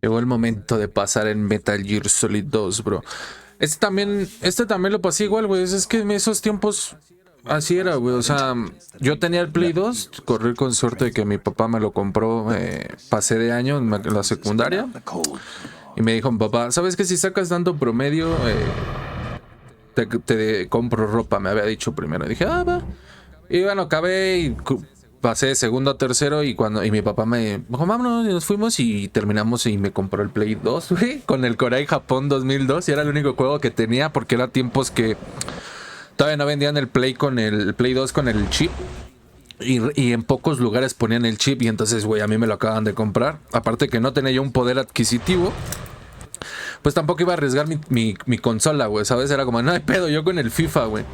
Llegó el momento de pasar en Metal Gear Solid 2, bro. Este también lo pasé igual, güey. Es que en esos tiempos así era, güey. O sea, yo tenía el Play 2, corrí con suerte de que mi papá me lo compró. Pasé de año en la secundaria. Y me dijo mi papá, ¿sabes qué? Si sacas tanto promedio, te compro ropa, me había dicho primero. Y dije, va. Y bueno, acabé y pasé de segundo a tercero. Y mi papá me dijo, vámonos, y nos fuimos y terminamos. Y me compró el Play 2, güey, con el Corea Japón 2002. Y era el único juego que tenía porque era tiempos que todavía no vendían el Play 2 con el chip. Y en pocos lugares ponían el chip. Y entonces, güey, a mí me lo acaban de comprar. Aparte que no tenía yo un poder adquisitivo, pues tampoco iba a arriesgar mi consola, güey, ¿sabes? Era como, no hay pedo, yo con el FIFA, güey.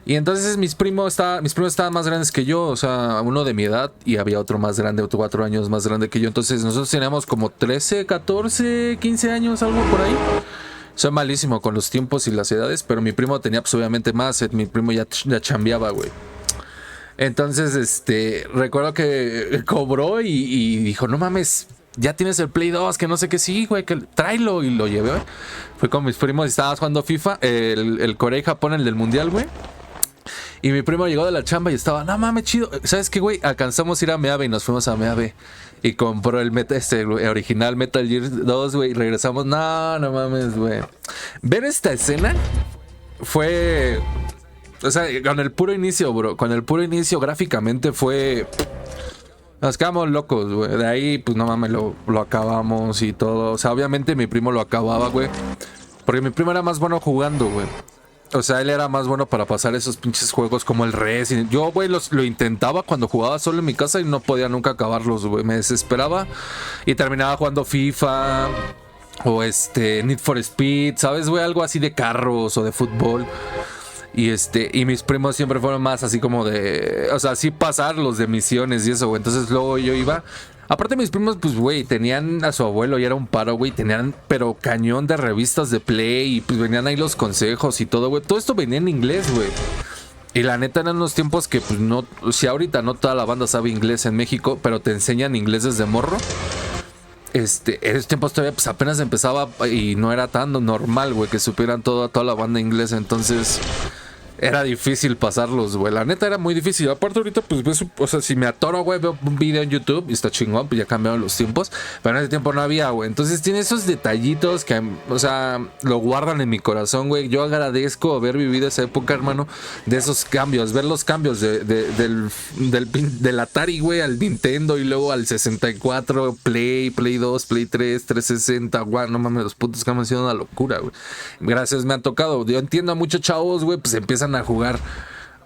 Y entonces mis primos estaban más grandes que yo, o sea, uno de mi edad y había otro más grande, otro 4 años más grande que yo. Entonces nosotros teníamos como 13, 14, 15 años, algo por ahí. Soy malísimo con los tiempos y las edades, pero mi primo tenía pues obviamente más, mi primo ya chambeaba, güey. Entonces, recuerdo que cobró y dijo, no mames, ya tienes el Play 2, que no sé qué, sí, güey, que tráelo. Y lo llevé, güey. Fui con mis primos y estábamos jugando FIFA, el Corea y Japón, el del Mundial, güey. Y mi primo llegó de la chamba y estaba, no mames, chido. ¿Sabes qué, güey? Alcanzamos a ir a Meave y nos fuimos a Meave. Y compró el original Metal Gear 2, güey. Y regresamos, no mames, güey. Ver esta escena fue... O sea, con el puro inicio, bro. Con el puro inicio gráficamente fue... Nos quedamos locos, güey. De ahí, pues no mames, lo acabamos y todo. O sea, obviamente mi primo lo acababa, güey. Porque mi primo era más bueno jugando, güey. O sea, él era más bueno para pasar esos pinches juegos como el Resident. Yo, güey, lo intentaba cuando jugaba solo en mi casa y no podía nunca acabarlos, güey. Me desesperaba y terminaba jugando FIFA o Need for Speed, ¿sabes, güey? Algo así de carros o de fútbol. Y mis primos siempre fueron más así como de... O sea, sí pasar los de misiones y eso, güey. Entonces luego yo iba... Aparte mis primos, pues, güey, tenían a su abuelo y era un paro, güey. Tenían, pero cañón de revistas de Play y pues venían ahí los consejos y todo, güey. Todo esto venía en inglés, güey. Y la neta eran unos tiempos que, pues, no... Si ahorita no toda la banda sabe inglés en México, pero te enseñan inglés desde morro. En esos tiempos todavía, pues, apenas empezaba y no era tan normal, güey, que supieran toda la banda inglesa. Entonces... Era difícil pasarlos, güey. La neta era muy difícil. Aparte ahorita, pues, ves, o sea, si me atoro, güey, veo un video en YouTube y está chingón, pues ya cambiaron los tiempos. Pero en ese tiempo no había, güey. Entonces tiene esos detallitos que, o sea, lo guardan en mi corazón, güey. Yo agradezco haber vivido esa época, hermano, de esos cambios. Ver los cambios del Atari, güey, al Nintendo y luego al 64, Play 2, Play 3, 360, güey. No mames, los putos cambios han sido una locura, güey. Gracias, me han tocado. Yo entiendo a muchos chavos, güey, pues empiezan a jugar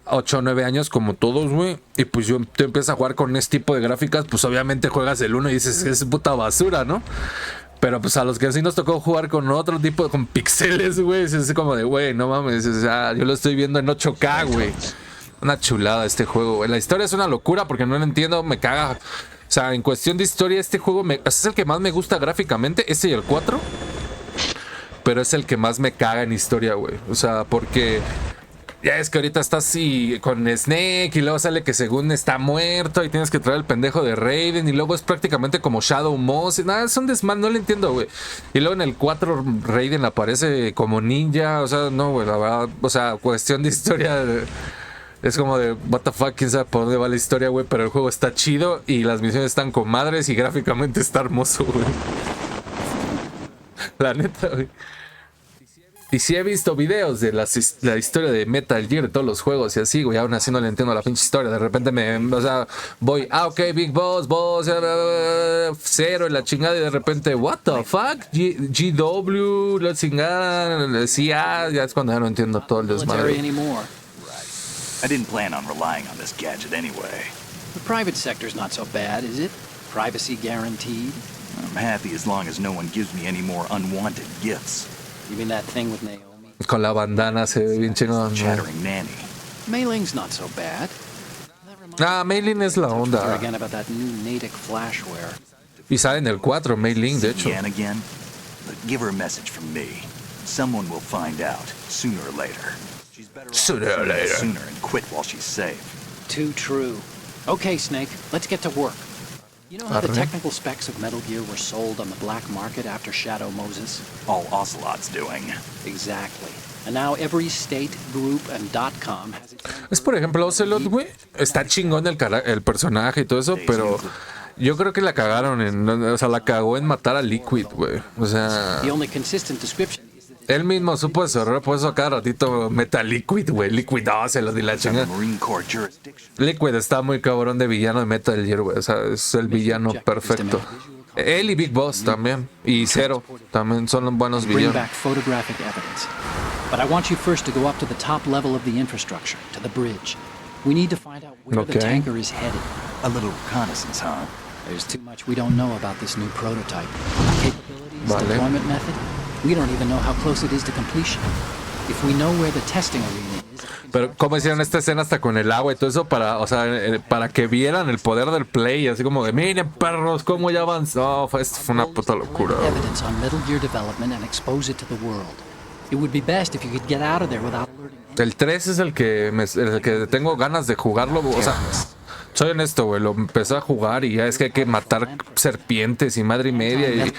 8 o 9 años como todos, güey. Y pues te empiezas a jugar con este tipo de gráficas, pues obviamente juegas el 1 y dices, es puta basura, ¿no? Pero pues a los que sí nos tocó jugar con otro tipo, con pixeles, güey, es como de, güey, no mames, o sea, yo lo estoy viendo en 8K, güey. Una chulada este juego, güey. La historia es una locura porque no lo entiendo, me caga. O sea, en cuestión de historia, este juego es el que más me gusta gráficamente, este y el 4. Pero es el que más me caga en historia, güey. O sea, porque... Ya es que ahorita estás así con Snake y luego sale que según está muerto y tienes que traer el pendejo de Raiden y luego es prácticamente como Shadow Moss. Nada, es un desmán, no lo entiendo, güey. Y luego en el 4 Raiden aparece como ninja, o sea, no, güey, la verdad, o sea, cuestión de historia... Es como de, what the fuck, quién sabe por dónde va la historia, güey, pero el juego está chido y las misiones están con madres y gráficamente está hermoso, güey. La neta, güey. Y sí he visto videos de la historia de Metal Gear, de todos los juegos y así, güey. Aún así no le entiendo la pinche historia. De repente o sea, voy, ok, Big Boss, cero y la chingada. Y de repente, what the fuck? GW, la chingada, CIA. Ya es cuando ya no entiendo todo el desmadre. I didn't plan on relying on this gadget anyway. The private sector's not so bad, is it? Privacy guaranteed? I'm happy as long as no one gives me any more unwanted gifts. You mean that thing with Naomi? Con la bandana se ve bien chingón. Chattering nanny. Mei Ling's not so bad. Mei Ling es la onda. Again about that new Natick flashware. Y sale en el 4, Mei Ling, de hecho. Again? But give her a message from me. Someone will find out sooner or later. She's better off sooner and quit while she's safe. Too true. Okay, Snake, let's get to work. You know how the Arre. technical specs of Metal Gear were sold on the black market after Shadow Moses? All Ocelot's doing. Exactly. And now every state, group, and .com has its own Es por ejemplo Ocelot, güey. Está chingón el personaje y todo eso, pero yo creo que la cagaron o sea, la cagó en matar a Liquid, güey. O sea, The only consistent description is that él mismo supo de su error, por eso a cada ratito mete a Liquid, güey. Liquid Ocelot y la It's under chingada. Marine Corps jurisdiction. Liquid está muy cabrón de villano de Metal Gear, güey. O sea, es el villano perfecto. Él y Big Boss también. Y Zero también son buenos bring villanos. back photographic evidence. But I want you first to go up to the top level of the infrastructure, to the bridge. We need to find out where the Okay. tanker is headed. A little reconnaissance, huh? There's too much we don't know about this new prototype. Capabilities, Vale. deployment method. We don't even know how close it is to completion. If we know where the testing arena is, Pero cómo hicieron esta escena hasta con el agua y todo eso para, o sea, para que vieran el poder del play, así como de miren perros, cómo ya avanzó. Esto fue una puta locura, güey. evidence on Metal Gear development and expose it to the world. It would be best if you could get out of there without alerting anyone. El 3 es el que tengo ganas de jugarlo, o sea, soy honesto, güey, lo empecé a jugar y ya es que hay que matar serpientes y madre y media y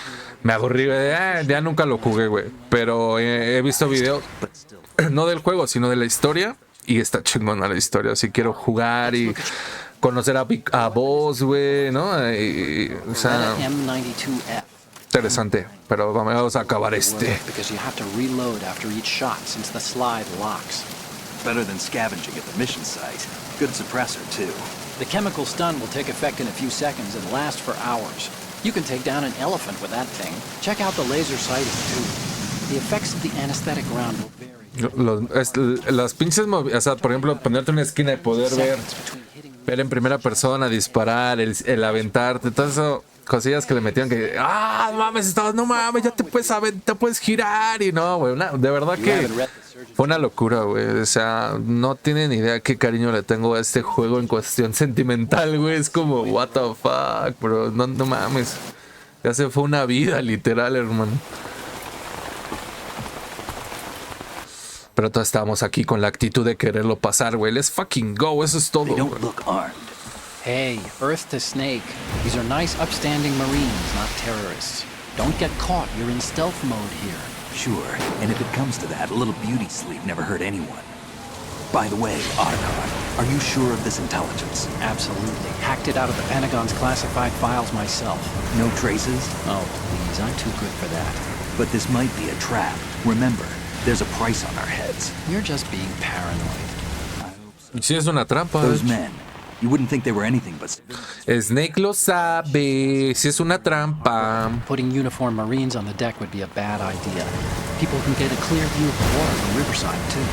me aburrí, güey, ya nunca lo jugué, güey, pero he visto videos, no del juego, sino de la historia y está chingona la historia, así quiero jugar y conocer a Boss, güey, ¿no? O sea, Beta M92F. interesante, pero vamos a acabar este. Because you have to reload after each shot since the slide locks. Better than scavenging at the mission site. Good suppressor, too. The chemical stun will take effect in a few seconds and last for hours. You can take down an elephant with that thing. Check out the laser sighting, too. The effects of the anesthetic round will vary. Las pinches, o sea, por ejemplo, ponerte una esquina y poder ver en primera persona, disparar, el aventarte, todo eso, cosillas que le metían que, no mames, ya te puedes girar y no, güey, de verdad que fue una locura, güey, o sea, no tienen idea qué cariño le tengo a este juego en cuestión sentimental, güey, es como, what the fuck, bro, no mames, ya se fue una vida, literal, hermano. Pero todos estábamos aquí con la actitud de quererlo pasar, güey. Let's fucking go, eso es todo, They don't güey. look armed. Hey, Earth to Snake. These are nice, upstanding Marines, not terrorists. Don't get caught. You're in stealth mode here. Sure, and if it comes to that, a little beauty sleep never hurt anyone. By the way, Otacon, are you sure of this intelligence? Absolutely. Hacked it out of the Pentagon's classified files myself. No traces? Oh, please. I'm too good for that. But this might be a trap. Remember, there's a price on our heads. You're just being paranoid. Sí, es una trampa. Those men, you wouldn't think they were anything but civilians. Snake lo sabe. Sí, es una trampa. Putting uniformed Marines on the deck would be a bad idea. People can get a clear view of the water from Riverside, too.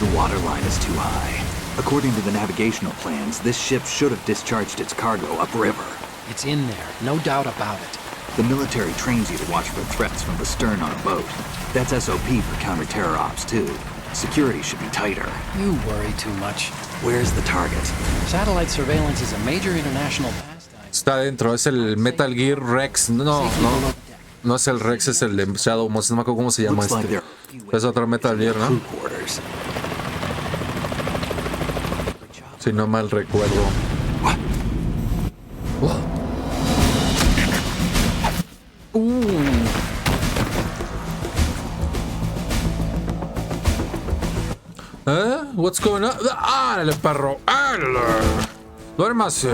The water line is too high. According to the navigational plans, this ship should have discharged its cargo upriver. It's in there, no doubt about it. The military trains you to watch for threats from the stern on a boat. That's SOP for counter-terror ops, too. Security should be tighter. You worry too much. Where's the target? Satellite surveillance is a major international pastime. Está dentro, es el Metal Gear Rex. No es el Rex, es el de Shadow Moses. No me acuerdo cómo se llama Looks like este. there Es otro Metal Gear, crew ¿no? quarters. Si no mal recuerdo. What? What's going on? ¡Árale, perro! ¡Árale! ¡Duérmase!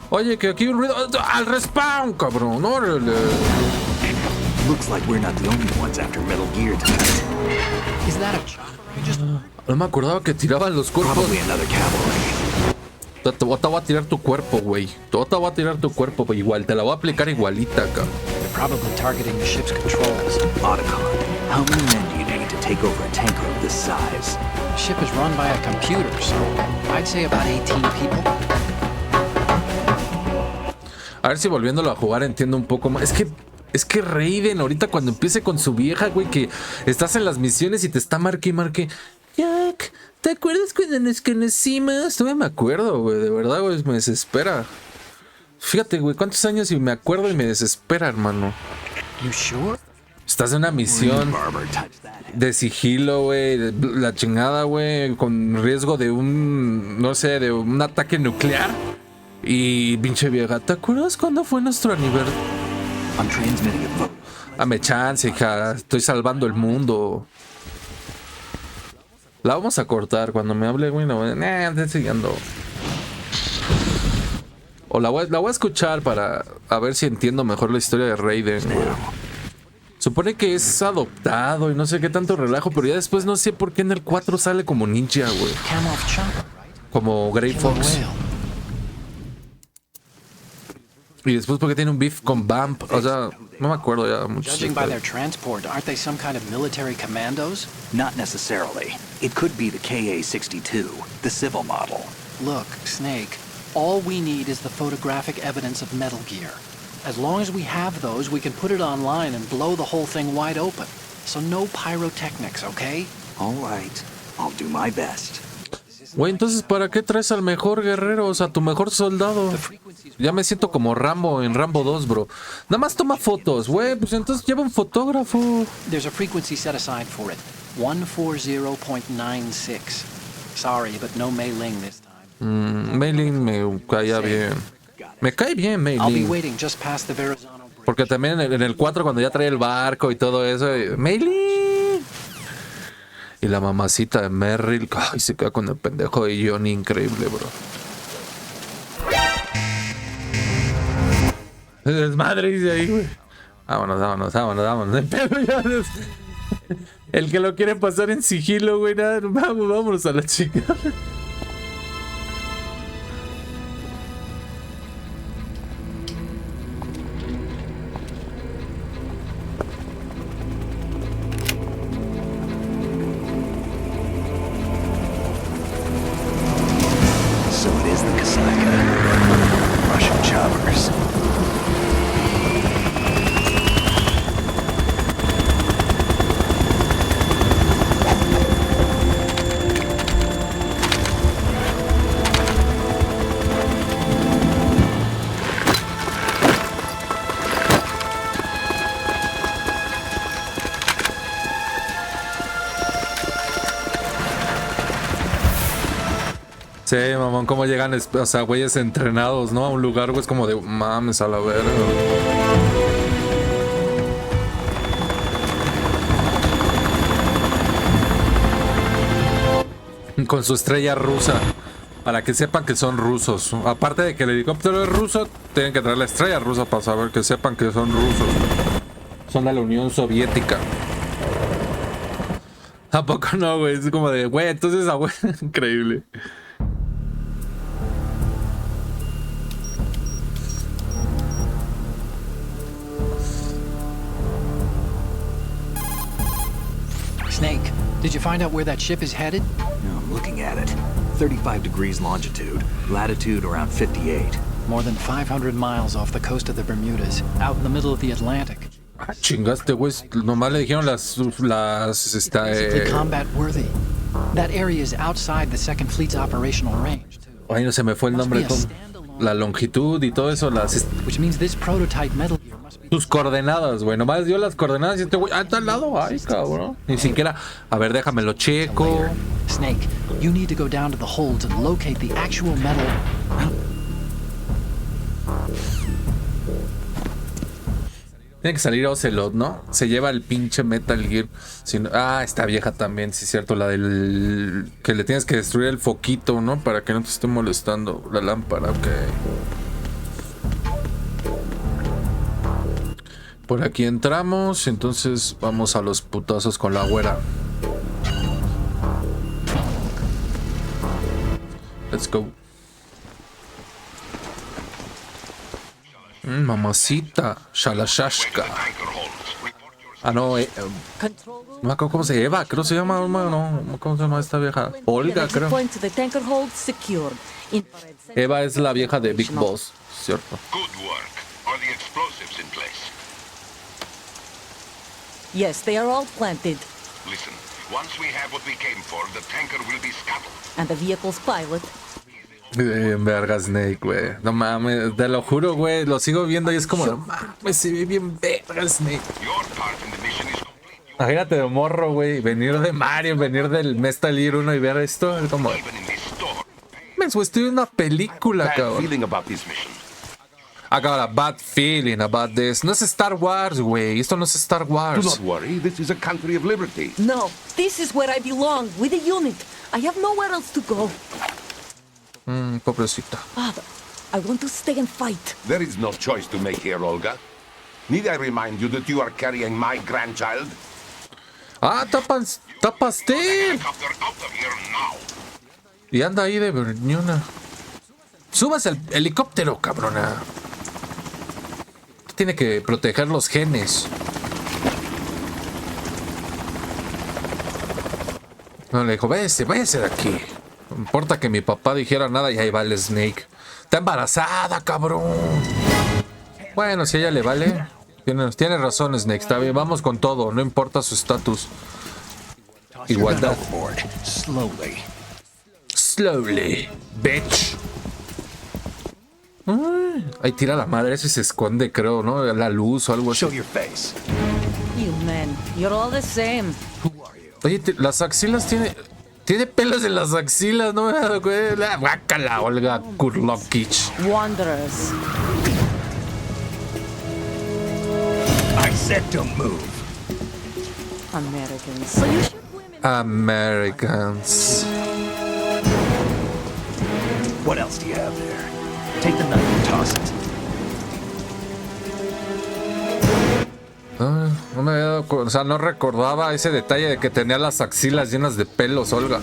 Oye, que aquí hay un ruido. ¡Al respawn, cabrón! ¡Órale! Looks like we're not the only ones after Metal Gear tonight. Is that a chopper? I just... No me acordaba que tiraban los cuerpos. Probably another cavalry. Te voy a tirar tu cuerpo, güey. Te voy a tirar tu cuerpo, güey. Igual, te la voy a aplicar igualita, cabrón. They're probably targeting the ship's controls. Otacon, how many men do you need to take over a tanker of this size? The ship is run by a computer, so I'd say about 18 people. A ver si volviéndolo a jugar entiendo un poco más. Es que Raiden, ahorita cuando empiece con su vieja, güey, que estás en las misiones y te está marque y marque. Jack, ¿te acuerdas cuando nos conocimos? Todavía me acuerdo, güey, de verdad, güey, me desespera. Fíjate, güey, cuántos años y me acuerdo y me desespera, hermano. You sure? Estás en una misión Barber touched that. de sigilo, güey, la chingada, güey, con riesgo de un, no sé, de un ataque nuclear. Y pinche vieja, ¿te acuerdas cuando fue nuestro aniversario? I'm transmitting a photo. Dame chance, hija, estoy salvando el mundo. La vamos a cortar cuando me hable, güey, no, estoy siguiendo. O la voy a escuchar para a ver si entiendo mejor la historia de Raiden, güey. Supone que es adoptado y no sé qué tanto relajo, pero ya después no sé por qué en el 4 sale como ninja, güey. Como Grey Fox. Y después porque tiene un beef con Vamp. O sea, no me acuerdo ya mucho. Judging by their transport, aren't they some kind of military commandos? Not necessarily. It could be the KA-62, the civil model. Look, Snake, all we need is the photographic evidence of Metal Gear. As long as we have those, we can put it online and blow the whole thing wide open. So no pyrotechnics, okay? All right. I'll do my best. Güey, entonces, ¿para qué traes al mejor guerrero? O sea, tu mejor soldado. Ya me siento como Rambo en Rambo 2, bro. Nada más toma fotos, güey. Pues entonces lleva un fotógrafo. There's a frequency set aside for it. 140.96. Sorry, but no Mei Ling this time. Mei Ling me caía bien. Me cae bien, Mei I'll be Ling. waiting just past the Verrazano Bridge. Porque también en el 4 cuando ya trae el barco y todo eso. Mei Ling. Y la mamacita de Merrill. Ay, se queda con el pendejo de Johnny. Increíble, bro. Desmadre dice ahí, güey. Vámonos. El pedo ya es- El que lo quiere pasar en sigilo, güey. Nada, vámonos a la chica. So it is the Kasaka. Russian choppers. Sí, mamón, cómo llegan, o sea, güeyes entrenados, ¿no? A un lugar, güey, es como de mames a la verga. Con su estrella rusa, para que sepan que son rusos. Aparte de que el helicóptero es ruso, tienen que traer la estrella rusa para saber que sepan que son rusos. Son de la Unión Soviética. ¿A poco no, güey? Es como de, güey, entonces, güey, increíble. Snake, did you find out where that ship is headed? Now I'm looking at it. 35 degrees longitude, latitude around 58. More than 500 miles off the coast of the Bermudas, out in the middle of the Atlantic. Ah, chingaste, güey. Nomás le dijeron Basically combat worthy. That area is outside the Second Fleet's operational range, too. Ay, no se me fue el nombre. La longitud y todo eso, Which means this prototype Metal Gear must be... tus coordenadas, güey. Nomás dio las coordenadas y este güey, está al lado. Ay, cabrón. Ni siquiera, a ver, déjamelo checo. Snake, you need to go down to the holds and locate the actual metal. Tiene que salir Ocelot, ¿no? Se lleva el pinche Metal Gear. Esta vieja también, sí es cierto. La del... que le tienes que destruir el foquito, ¿no? Para que no te esté molestando la lámpara, ok. Por aquí entramos, entonces vamos a los putazos con la güera. Let's go. Mamacita, Shalashashka. No, no me acuerdo cómo se llama, creo que se llama, no, ¿cómo se llama esta vieja? Olga, creo. Eva es la vieja de Big Boss, cierto. Good work. Are the explosives in place? Yes, they are all planted. Listen, once we have what we came for, the tanker will be scuttled. And the vehicle's pilot. Bien verga Snake, güey. No mames, te lo juro, güey. Lo sigo viendo y es como, no mames, se ve bien verga Snake. Your part in the mission Imagínate de morro, güey, venir de Mario, venir del Metal Gear 1 y ver esto. Es como, Even in this store. mens, güey, estoy en una película, Bad cabrón. feeling about this mission. I got a bad feeling about this. No es Star Wars, güey. Esto no es Star Do Wars. not worry, this is a country of liberty. No, this is where I belong, with the unit. I have nowhere else to go. Pobrecita. Father, I want to stay and fight. There is no choice to make here, Olga. Need I remind you that you are carrying my grandchild? Ah, tapaste. Helicopter out of here now. Y anda ahí de berñona. Subas el helicóptero, cabrona. Tiene que proteger los genes. No, le dijo, váyase de aquí. No importa que mi papá dijera nada y ahí va el Snake. Está embarazada, cabrón. Bueno, si a ella le vale. Tiene razón, Snake. Está bien, vamos con todo. No importa su estatus. Igualdad. Slowly. Slowly, bitch. Ay, ahí tira la madre, ese se esconde, creo, ¿no? La luz o algo así. Show your face. You men, you're all the same. Who are you? Oye, las axilas tiene pelos en las axilas, ¿no? La guácala, Olga Kurlovich. Wanderers. I said don't move. Americans. So you should women. Americans. What else do you have there? Take the knife and toss it. No me había dado o sea, no recordaba ese detalle de que tenía las axilas llenas de pelos, Olga.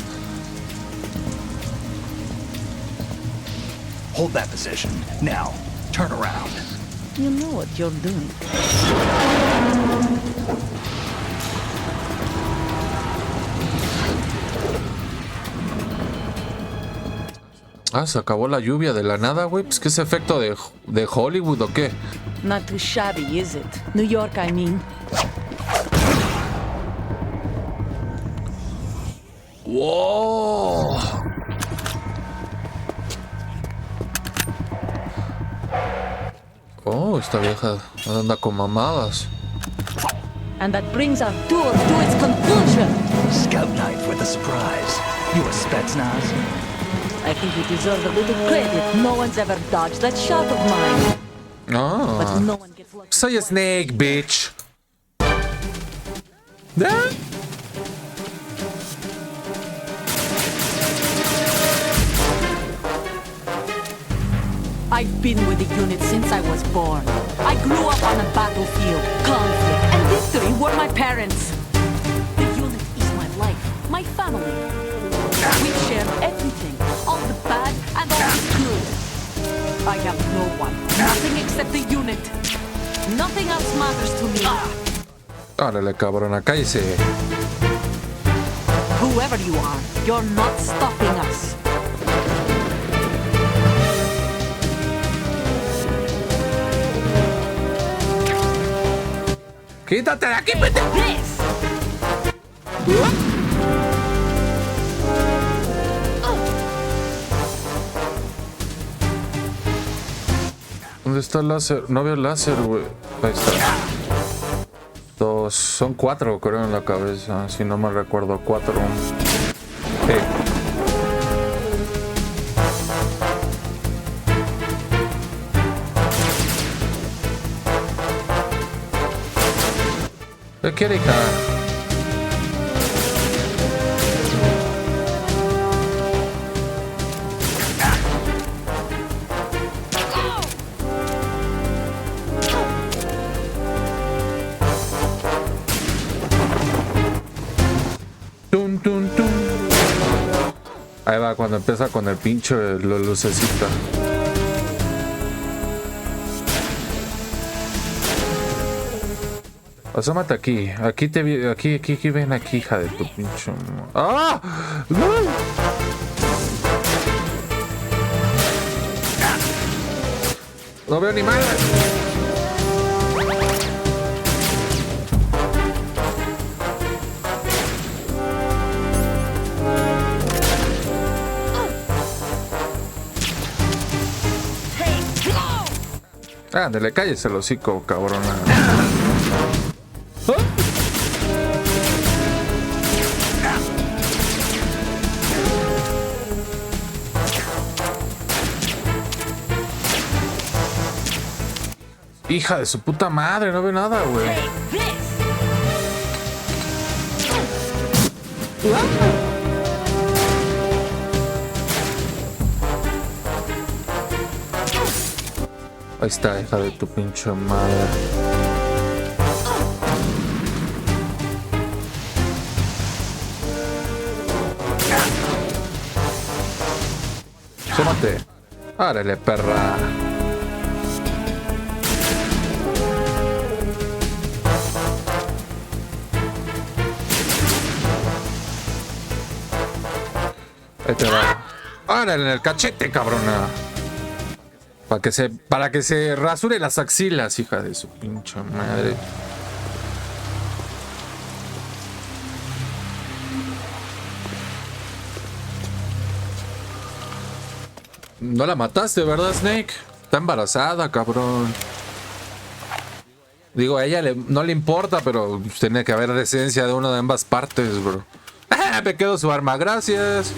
Hold that position. Now, turn around. You know what you're doing. Ah, se acabó la lluvia de la nada, güey. Pues, ¿qué es efecto de Hollywood o qué? Not too shabby, is it? New York, I mean. ¡Wow! Oh, esta vieja anda con mamadas. And that brings our tour to its conclusion. Scout knife with a surprise. You a Spetsnaz? I think you deserve a little credit. No one's ever dodged that shot of mine. But Ah. no one gets lucky. Soy a Snake, bitch. ¿Ah? I've been with the unit since I was born. I grew up on a battlefield. Conflict and victory were my parents. The unit is my life, my family. We share everything, all the bad and all the good. I have no one, nothing except the unit. Nothing else matters to me. Órale, cabrona, cállese. Whoever you are, you're not stopping us. ¡Quítate de aquí, pendejo! This! ¿Dónde está el láser? No veo el láser, güey. Ahí está. Dos. Son 4, creo, en la cabeza. Si no me recuerdo. 4. Sí. ¿Qué quiere, hija? Tun, tun, tun. Ahí va cuando empieza con el pinche lucecita. Asómate aquí. Aquí te vi. Aquí ven aquí, hija de tu pinche. ¡Ah! ¡No! No veo ni madre. Ándale, cállese el hocico, cabrona. ¿Ah? Hija de su puta madre, no ve nada, güey. Take this. Ahí está, hija de tu pinche madre. Súmate. Árale, perra. Ahí te va. Árale en el cachete, cabrona. Para que se rasure las axilas, hija de su pinche madre. No la mataste, ¿verdad, Snake? Está embarazada, cabrón. Digo, a ella no le importa, pero tiene que haber decencia de una de ambas partes, bro. ¡Ah! Me quedo su arma, gracias.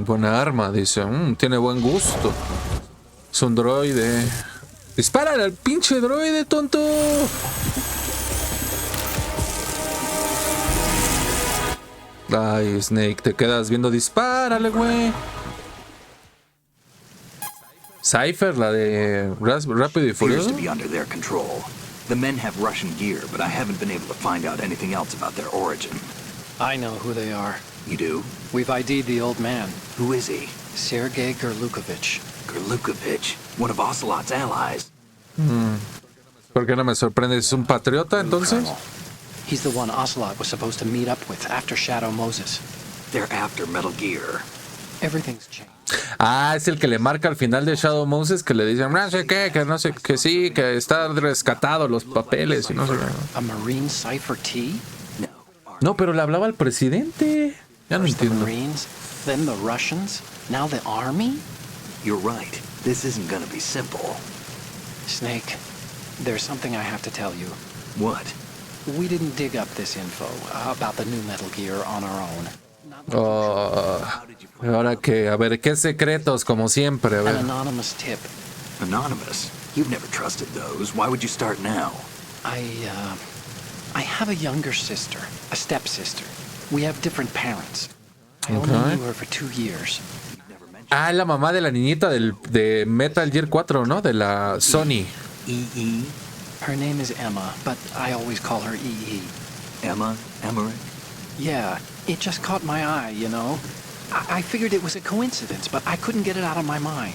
Buena arma, dice. Tiene buen gusto. Es un droide. ¡Dispárale al pinche droide, tonto! Ay, Snake, te quedas viendo. Dispárale, güey. Cypher, la de Rápido y Appears Furioso. to be under their control. The men have Russian gear, but I haven't been able to find out anything else about their origin. I know who they are. You do? We've ID'd the old man, Who is he? Sergei Gerlukovich. Gerlukovich, one of Ocelot's allies. ¿Por qué no me sorprende? ¿Es un patriota, entonces? Colonel. He's the one Ocelot was supposed to meet up with after Shadow Moses. They're after Metal Gear. Everything's changed. Ah, es el que le marca al final de Shadow Moses, que le dicen, no sé qué, que no sé, que sí, que está rescatado los papeles y no sé qué. A Marine Cipher T? No. No, pero le hablaba al presidente. Ya no First the entiendo. Marines, then the Russians, now the Army? You're right. This isn't gonna be simple. Snake, there's something I have to tell you. What? We didn't dig up this info about the new Metal Gear on our own. Oh, ahora que, a ver, qué secretos, como siempre, a An ver. anonymous tip. Anonymous? You've never trusted those. Why would you start now? I have a younger sister, a stepsister. We have different parents. I Okay. only knew her for 2 years. Ah, la mamá de la niñita de Metal Gear 4, ¿no? De la Sony. E.E.? Her name is Emma, but I always call her EE. Emma? Emmerich? Yeah, it just caught my eye, you know? I figured it was a coincidence, but I couldn't get it out of my mind.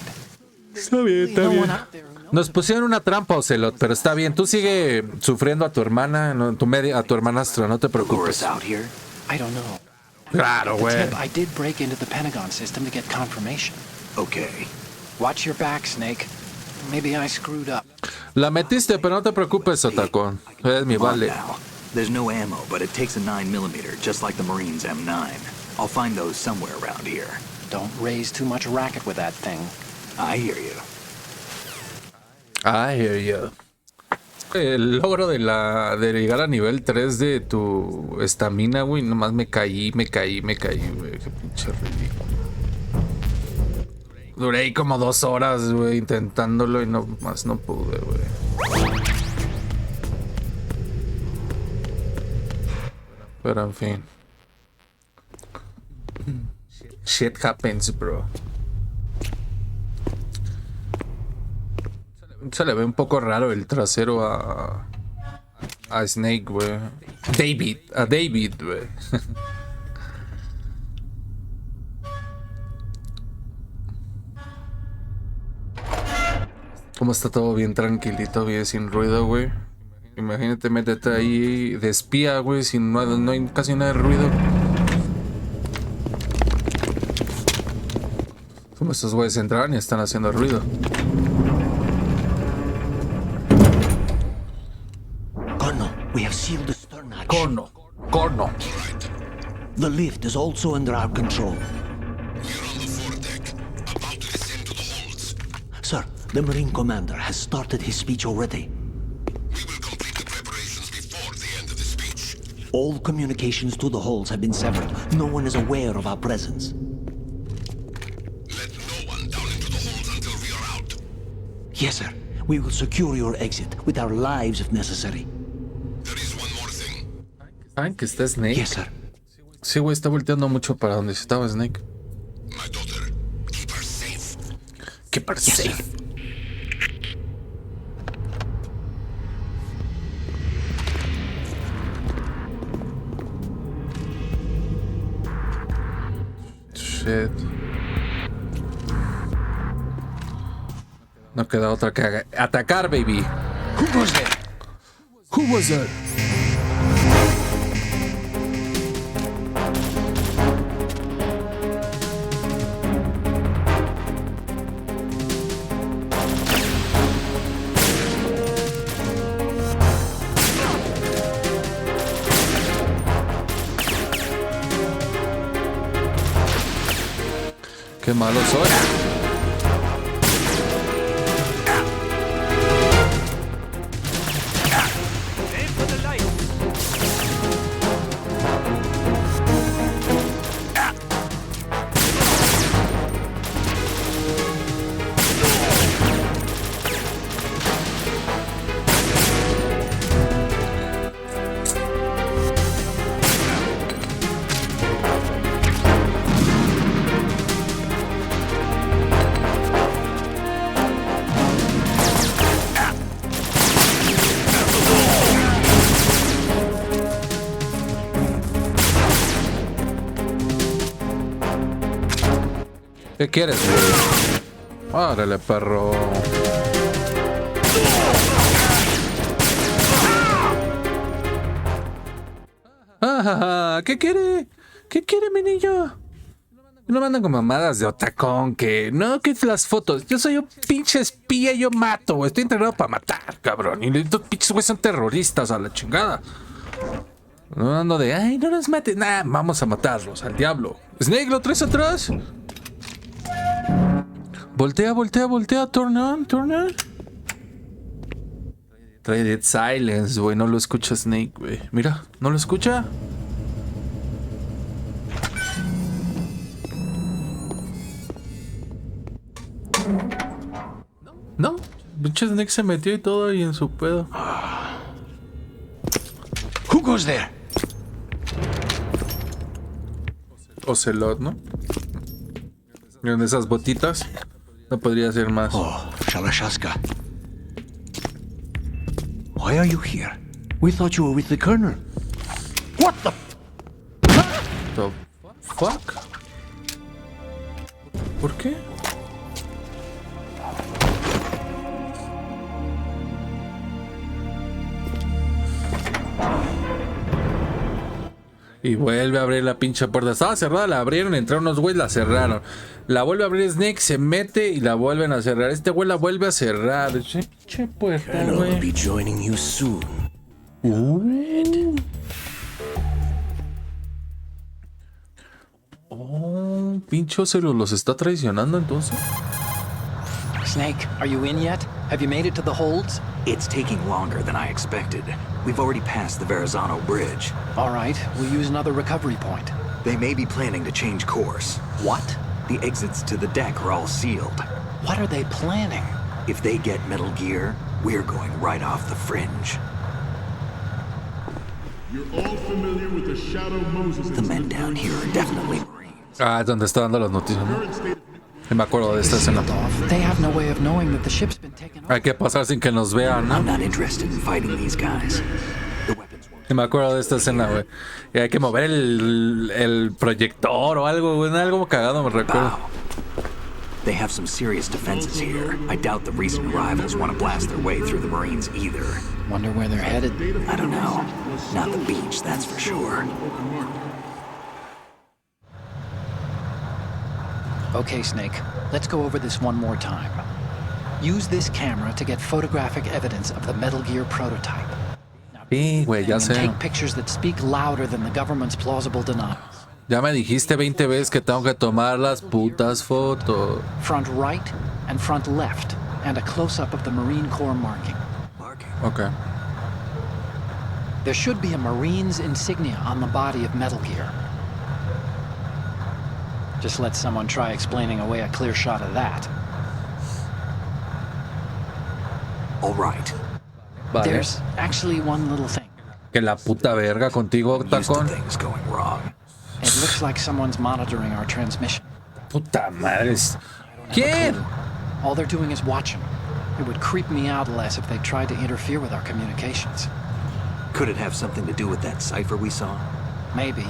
Está bien, está No bien. one out there who knows. Nos pusieron una trampa, Ocelot, pero está bien. Tú sigue sufriendo a tu hermana, no, a tu hermanastra, no te Laura's preocupes. out here? I don't know. Claro, The güey. tip, I did break into the Pentagon system to get confirmation. Okay. Watch your back, Snake. Maybe I screwed up. La metiste, pero no te preocupes, Otacón. Es mi Come on vale. now. There's no ammo, but it takes a 9mm, just like the Marines' M9. I'll find those somewhere around here. Don't raise too much racket with that thing. I hear you. I hear you. El logro de llegar a nivel 3 de tu estamina, güey. Nomás me caí, güey. Qué pinche ridículo. Duré ahí como 2 horas, güey, intentándolo y no más no pude, güey. Pero en fin. Shit happens, bro. Se le ve un poco raro el trasero a Snake, güey. A David, güey. Como está todo bien tranquilito, bien sin ruido, güey. Imagínate, métete ahí de espía, güey, sin no hay casi nada de ruido. Como estos güeyes entraron y están haciendo ruido. Colonel, we have sealed the stern hatch. Corno. The lift is also under our control. Sir, the Marine commander has started his speech already. All communications to the halls have been severed. No one is aware of our presence. Let no one down into the halls until we are out. Yes, sir. We will secure your exit with our lives if necessary. There is one more thing. ¿Saben que está Snake? Yes, sir. Sí, güey, está volteando mucho para donde estaba Snake. My daughter, keep her safe. Qué parece. Yes, sir. Shit. No queda otra que atacar, baby. Who was there? Who was that? Qué malo soy. ¿Qué quieres, güey? Órale, perro. ¿Qué quiere? ¿Qué quiere, mi niño? No mandan con mamadas de otacón que... No, que las fotos. Yo soy un pinche espía y yo mato, güey. Estoy entrenado para matar, cabrón. Y estos pinches güey son terroristas a la chingada. No ando de... Ay, no nos maten. Nah, vamos a matarlos, al diablo. Snake, ¿lo traes atrás? Voltea, voltea, voltea. Turn on, turn on. Trae Dead Silence, güey. No lo escucha Snake, güey. Mira, ¿no lo escucha? No, pinche Snake se metió y todo ahí en su pedo. Who goes there? Ocelot, ¿no? Miren esas botitas. No podría ser más. Oh, Asuka. Why are you here? We thought you were with the Colonel. What the? The fuck? ¿Por qué? Y vuelve a abrir la pinche puerta. Estaba cerrada, la abrieron, entraron unos güeyes, la cerraron. La vuelve a abrir Snake, se mete y la vuelven a cerrar. Este güey la vuelve a cerrar. Che puerta, güey. be joining you soon. Oh, pinche Ocelo los está traicionando entonces. Snake, are you in yet? Have you made it to the holds? It's taking longer than I expected. We've already passed the Verrazano Bridge. All right, we'll use another recovery point. They may be planning to change course. What? The exits to the deck are all sealed. What are they planning? If they get Metal Gear, we're going right off the fringe. You're all familiar with the Shadow Moses. The men down here are definitely Marines. Ah, es donde está dando las noticias, ¿no? Y me acuerdo de esta escena. They have no way of knowing that the ship's been taken over. Hay que pasar sin que nos vean, I'm ¿no? not interested in fighting these guys. The weapons won't. Y me acuerdo de esta escena, güey. Y hay que mover el proyector o algo, güey. Algo cagado, me recuerdo. Wow. They have some serious defenses here. I doubt the recent arrivals want to blast their way through the Marines either. Wonder where they're headed. I don't know. Not the beach, that's for sure. Okay, Snake, let's go over this one more time. Use this camera to get photographic evidence of the Metal Gear prototype. Sí, güey, ya And sé. take pictures that speak louder than the government's plausible denials. Ya me dijiste 20 veces que tengo que tomar las putas fotos. Front right and front left, and a close-up of the Marine Corps marking. Marking. Ok. There should be a Marine's insignia on the body of Metal Gear. Just let someone try explaining away a clear shot of that. All right. Vale. There's actually one little thing. Que la puta verga contigo, Used to tacón. things going wrong. It looks like someone's monitoring our transmission. Puta madre. I don't have a ¿Quién? clue. All they're doing is watching. It would creep me out less if they tried to interfere with our communications. Could it have something to do with that cipher we saw? Maybe.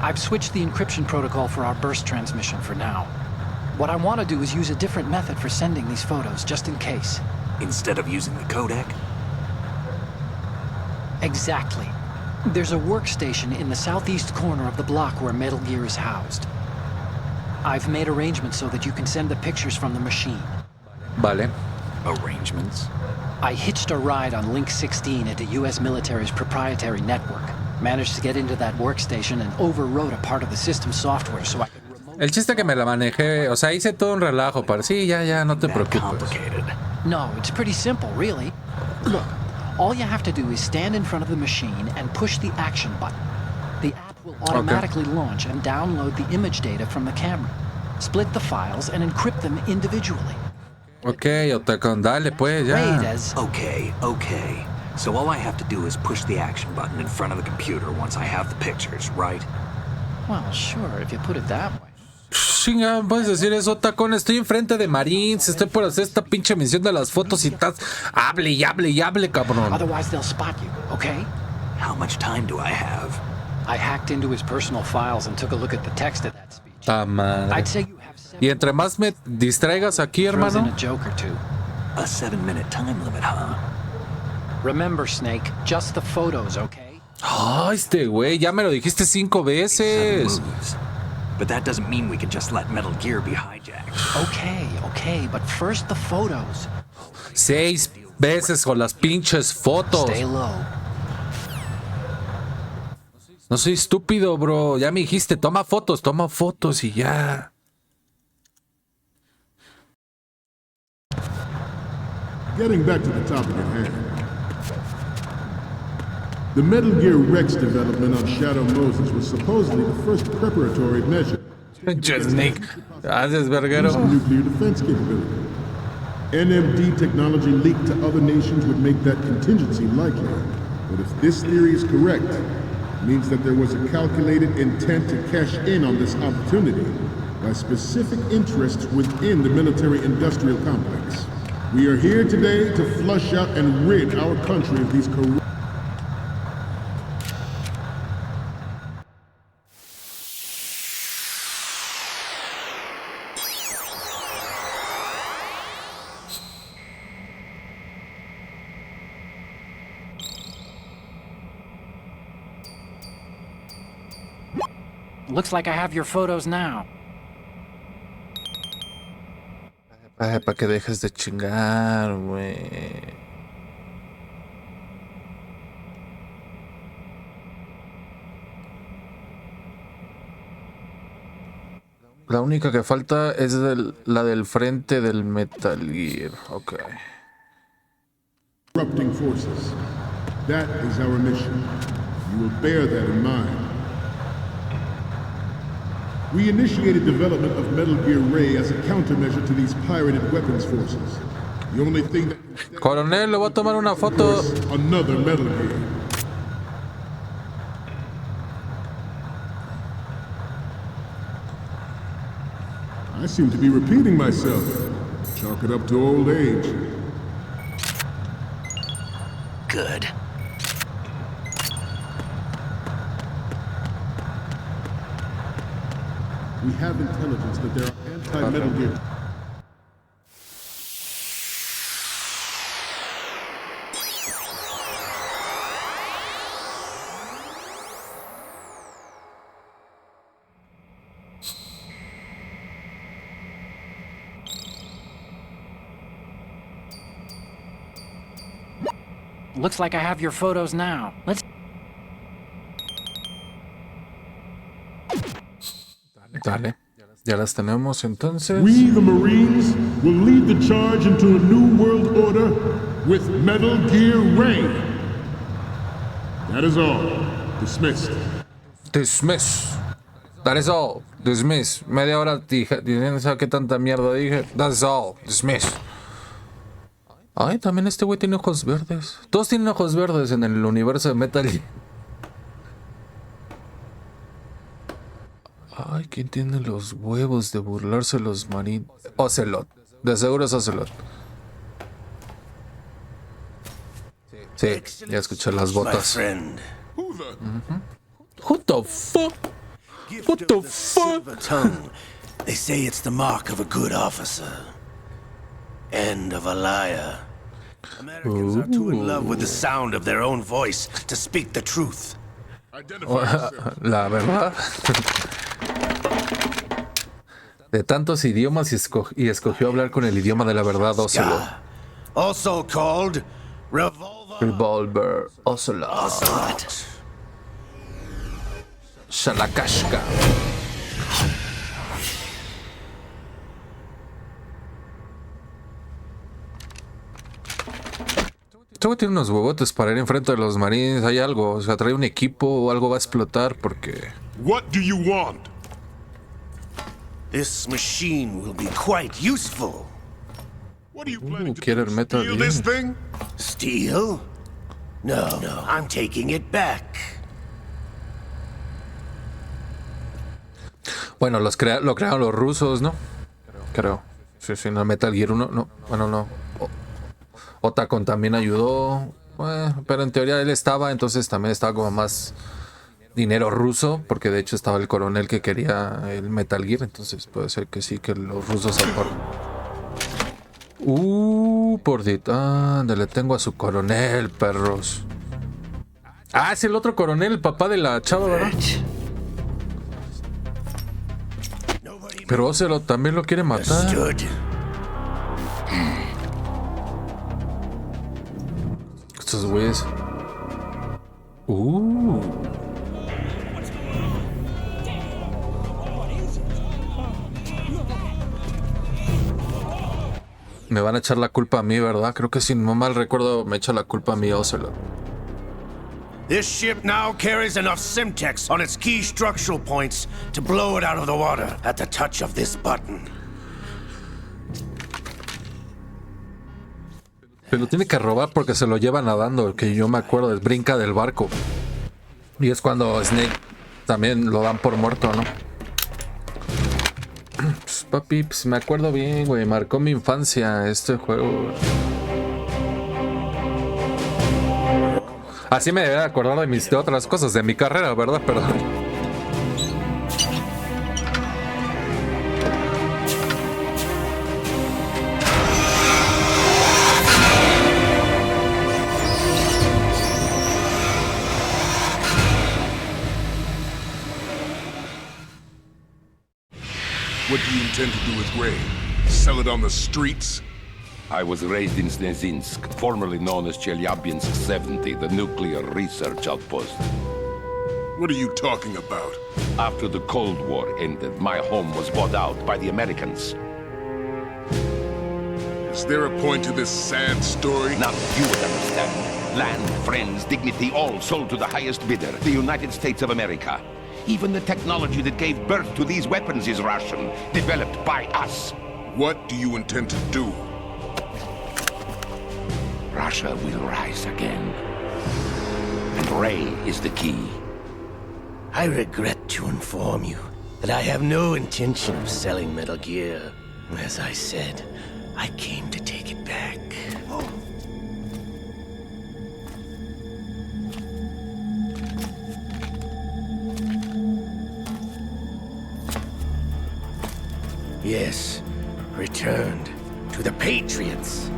I've switched the encryption protocol for our burst transmission for now. What I want to do is use a different method for sending these photos, just in case. Instead of using the codec? Exactly. There's a workstation in the southeast corner of the block where Metal Gear is housed. I've made arrangements so that you can send the pictures from the machine. Vale. Arrangements? I hitched a ride on Link 16 into U.S. military's proprietary network. Managed to get into that workstation and overrode a part of the system software so I could remote... El chiste que me la manejé, o sea, hice todo un relajo para... Sí, ya, no te That preocupes. complicated. No, it's pretty simple, really. Look, all you have to do is stand in front of the machine and push the action button. The app will automatically launch and download the image data from the camera, split the files, and encrypt them individually. Ok, Otacón, dale pues, Raid ya. as... Okay. So all I have to do is push the action button in front of the computer once I have the pictures, right? Well, sure, if you put it that way. Chinga, puedes decir eso, Tacón. Estoy enfrente de Marines, estoy por hacer esta pinche misión de las fotos y estás... Hable y hable y hable, cabrón. Otherwise, they'll spot you, okay? How much time do I have? I hacked into his personal files and took a look at the text of that speech. Ta madre. I'd say you have 7 Y entre más me distraigas aquí, throws in hermano. a joke or two. A 7-minute time limit, huh? Remember, Snake, just the photos, okay? Ay, este güey, ya me lo dijiste 5 7 veces. moves. But that doesn't mean we can just let Metal Gear be hijacked. Okay, but first the photos. 6 veces con las pinches fotos. Stay low. No soy estúpido, bro. Ya me dijiste, toma fotos y ya. Getting back to the topic at hand. The Metal Gear Rex development on Shadow Moses was supposedly the first preparatory measure. Pinche Snake. Haces verguero. Nuclear defense capability. NMD technology leaked to other nations would make that contingency likely. But if this theory is correct, it means that there was a calculated intent to cash in on this opportunity by specific interests within the military-industrial complex. We are here today to flush out and rid our country of these corrupt... Looks like I have your photos now. Ay, para que dejes de chingar, güey. La única que falta es la del frente del Metal Gear. Ok. corrupting forces. That is our mission. You will bear that in mind. We initiated development of Metal Gear Ray as a countermeasure to these pirated weapons forces. The only thing that can stand Coronel, le voy a tomar una foto. is another Metal Gear. I seem to be repeating myself. Chalk it up to old age. Good. We have intelligence that there are anti-Metal Gear... Looks like I have your photos now. Let's... Dale. Ya las tenemos entonces. We, the Marines, will lead the charge into a new world order with Metal Gear Ray. That is all. Dismissed. Dismiss. That is all. Dismiss. Media hora dije, no sé qué tanta mierda dije. That's all. Dismiss. Ay, también este güey tiene ojos verdes. Todos tienen ojos verdes en el universo de Metal Gear. Ay, ¿quién tiene los huevos de burlarse de los marines? Ocelot. De seguro es Ocelot. Sí, ya escuché las botas. Who the fuck? What the fuck? They say it's the mark of a good officer. And of a liar. Americans are too in love with the sound of their own voice to speak the truth. La verdad. De tantos idiomas y escogió hablar con el idioma de la verdad, Ocelot. Also called Revolver Ocelot. Shalakashka. Este güey tiene unos huevotes para ir enfrente de los marines. Hay algo, o sea, trae un equipo o algo va a explotar porque... What do you want? This machine will be quite useful. What are you planning to quiere el Metal steal Gear. this thing? Steal? No, I'm taking it back. Bueno, lo crearon los rusos, ¿no? Creo. Sí, no, Metal Gear 1, no. Bueno, no. Otacon también ayudó. Pero en teoría él estaba, entonces también estaba como más dinero ruso, porque de hecho estaba el coronel que quería el Metal Gear, entonces puede ser que sí, que los rusos se por... por detrás, le tengo a su coronel, perros. Ah, es el otro coronel, el papá de la chava, ¿verdad? Pero Ocelot también lo quiere matar. Estos güeyes. Me van a echar la culpa a mí, ¿verdad? Creo que si no mal recuerdo me echa la culpa a mí Ocelot. This ship now carries enough Simtex on its key structural points to blow it out of the water at the touch of this button. Pero tiene que robar porque se lo lleva nadando, que yo me acuerdo, brinca del barco. Y es cuando Snake también lo dan por muerto, ¿no? Pues, papi, pues me acuerdo bien, güey. Marcó mi infancia este juego. Así me debería acordar de otras cosas, de mi carrera, ¿verdad? Perdón. What do you intend to do with Ray? Sell it on the streets? I was raised in Snezinsk, formerly known as Chelyabinsk 70, the nuclear research outpost. What are you talking about? After the Cold War ended, my home was bought out by the Americans. Is there a point to this sad story? Now you would understand. Land, friends, dignity, all sold to the highest bidder, the United States of America. Even the technology that gave birth to these weapons is Russian, developed by us. What do you intend to do? Russia will rise again. And Ray is the key. I regret to inform you that I have no intention of selling Metal Gear. As I said, I came to take it back. Yes, returned to the Patriots.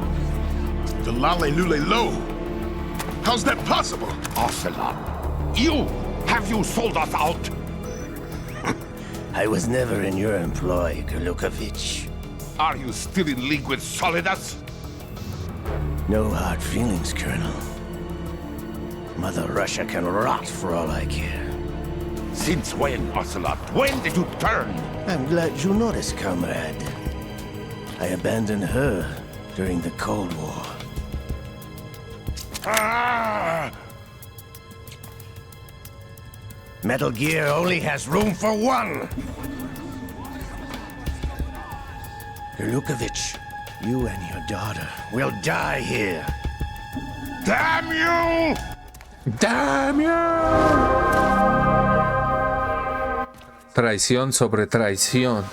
The Lale Lule Lo? How's that possible? Ocelot, have you sold us out? I was never in your employ, Golukovich. Are you still in league with Solidus? No hard feelings, Colonel. Mother Russia can rot for all I care. Since when, Ocelot? When did you turn? I'm glad you noticed, comrade. I abandoned her during the Cold War. Ah! Metal Gear only has room for one. Lukovich, you and your daughter will die here. Damn you! ¡Damn you! Traición sobre traición.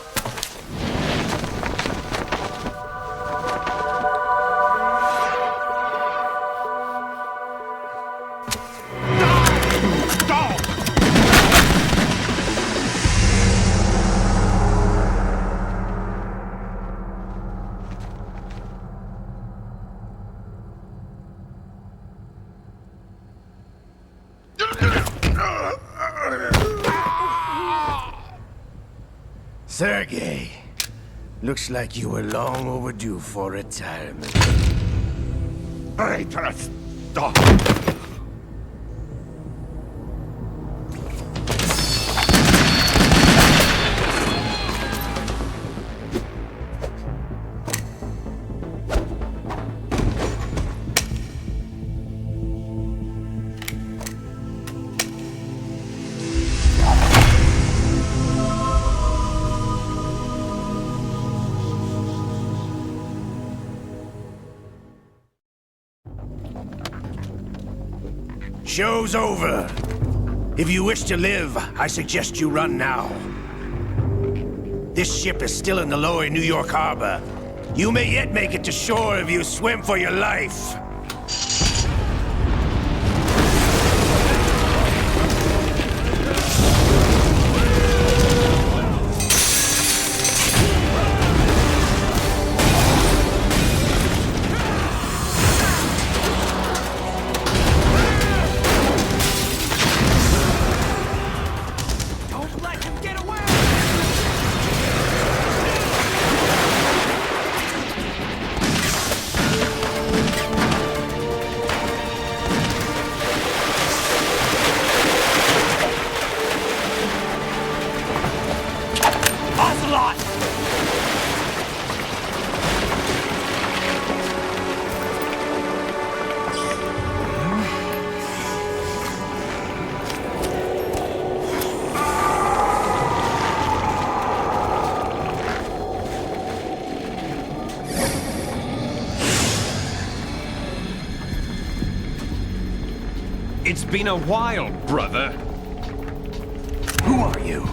Sergei, looks like you were long overdue for retirement. Traitorous dog! Show's over. If you wish to live, I suggest you run now. This ship is still in the lower New York harbor. You may yet make it to shore if you swim for your life. It's been a while, brother. Who are you?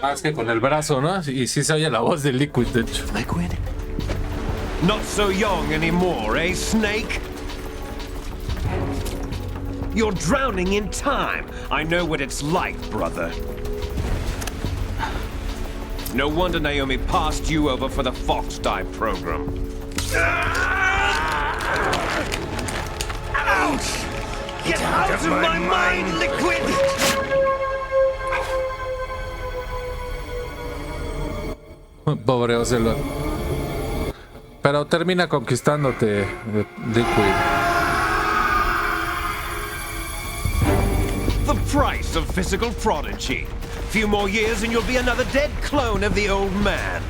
Ah, es que con el brazo, ¿no? Y sí se oye la voz de Liquid, de hecho. Liquid? Not so young anymore, eh, Snake? You're drowning in time. I know what it's like, brother. No wonder Naomi passed you over for the Fox Die program. Ouch! Get out of my mind, Liquid! Pobre Ocelot. Pero termina conquistándote, Liquid. The price of physical prodigy. Few more years and you'll be another dead clone of the old man.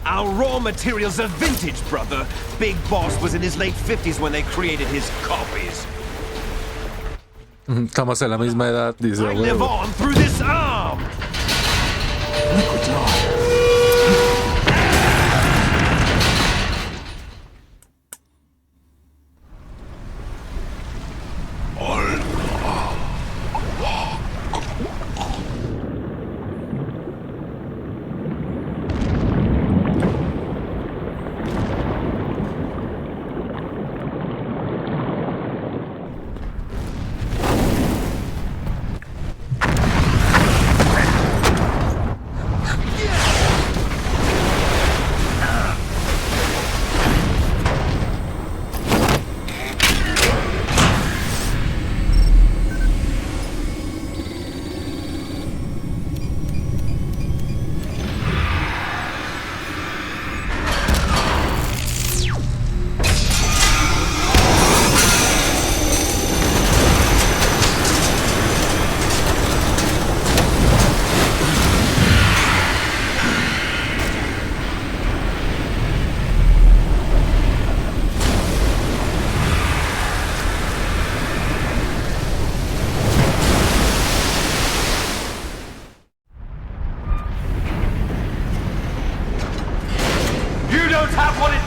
Our raw materials are vintage, brother. Big Boss was in his late 50s when they created his copies. Estamos en la misma edad, dice. I live on through this arm! Liquid's on.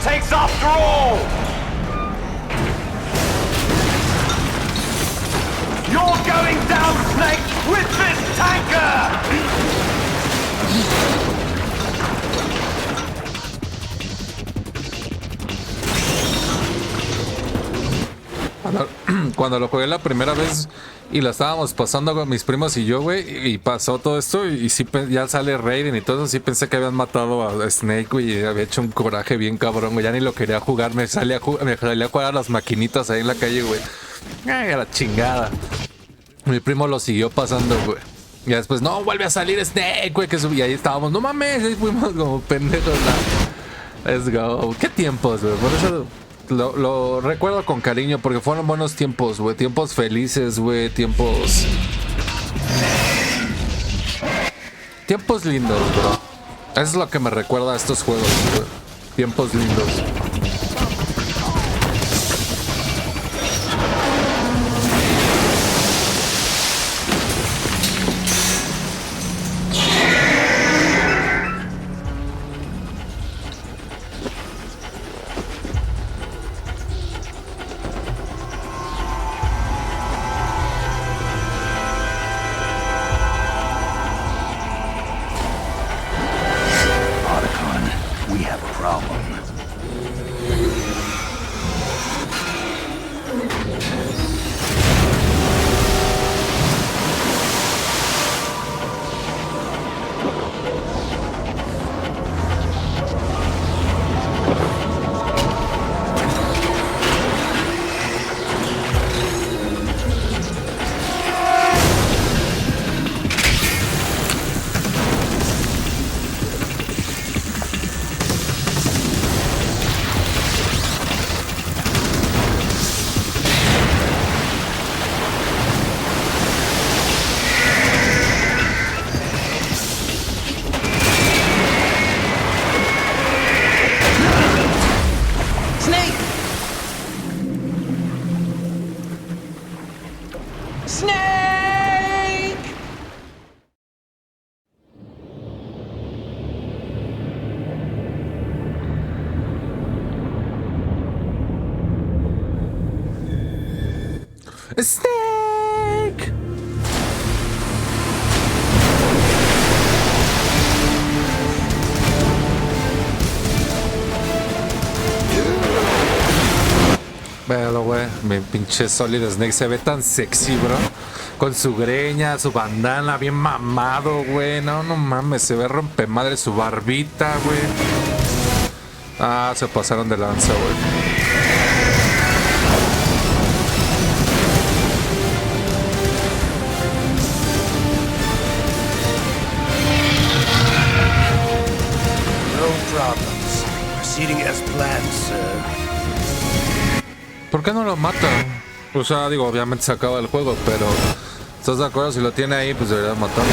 takes after all! You're going down, Snake, with this tanker! Cuando lo jugué la primera vez y la estábamos pasando con mis primos y yo, güey, y pasó todo esto y sí, ya sale Raiden y todo eso, sí pensé que habían matado a Snake, güey, y había hecho un coraje bien cabrón, güey, ya ni lo quería jugar, me salía a jugar a las maquinitas ahí en la calle, güey. Ay, a la chingada. Mi primo lo siguió pasando, güey. Y después, no, vuelve a salir Snake, güey, y ahí estábamos, no mames, ahí fuimos como pendejos. Let's go. ¿Qué tiempos, güey? Por eso lo recuerdo con cariño, porque fueron buenos tiempos, güey. Tiempos felices, güey. Tiempos lindos, bro. Eso es lo que me recuerda a estos juegos, güey. Tiempos lindos. Snake. Véalo, güey. Mi pinche Solid Snake se ve tan sexy, bro. Con su greña, su bandana, bien mamado, güey. No, no mames, se ve rompemadre su barbita, güey. Ah, se pasaron de lanza, güey. As planned, sir. ¿Por qué no lo mata? O sea, digo, obviamente se acaba el juego, pero ¿estás de acuerdo? Si lo tiene ahí, pues debería matarlo.